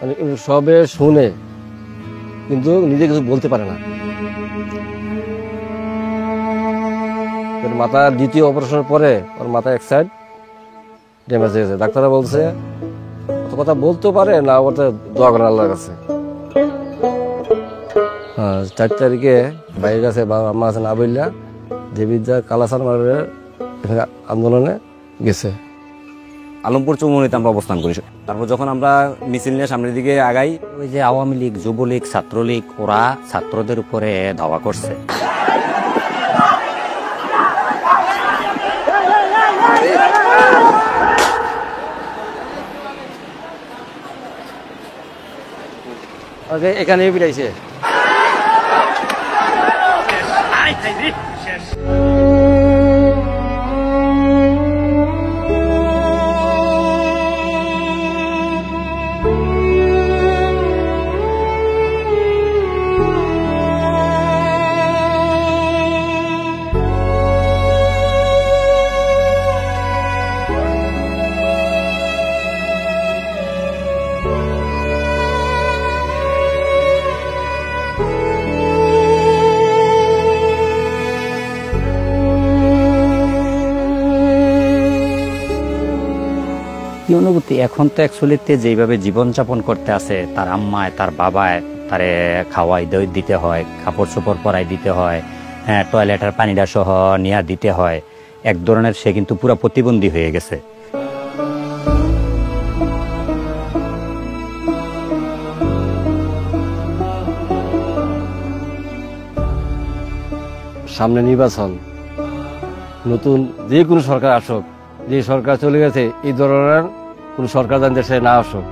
মানে সবে শুনে কিন্তু নিজে কিছু বলতে পারে না। মাথা দ্বিতীয় অপারেশনের পরে ওর মাথা এক সাইড ড্যামেজ হয়ে গেছে। ডাক্তাররা বলছে অত কথা বলতেও পারে না, ওটা দোয়া করেন আল্লাহর কাছে। 4 তারিখে বাইরের কাছে বাবা আম্মা কাছে না বললা দেবিদ্যা কালাসার মারের আন্দোলনে গেছে। আলমপুর চৌমুহনীতে আমরা অবস্থান করি। তারপর যখন আমরা মিছিল নিয়ে সামনের দিকে আগাই, ওই যে আওয়ামী লীগ, যুবলীগ, ছাত্রলীগ, ওরা ছাত্রদের উপরে ধাওয়া করছে। এখানে বিড়াইছে। কি অনুভূতি এখন তো অ্যাকচুয়ালিতে যেভাবে জীবনযাপন করতে আছে, তার আম্মায় তার বাবায় তারে খাওয়াই দিতে হয়, কাপড় চোপড় পরাই দিতে হয়, হ্যাঁ, টয়লেটের পানিটা সহ নিয়ে দিতে হয়। এক ধরনের সে কিন্তু পুরো প্রতিবন্ধী হয়ে গেছে। সামনে নির্বাচন, নতুন যে কোনো সরকার আসুক, যে সরকার চলে গেছে এই ধরনের কোন সরকার দেশে না আসুক।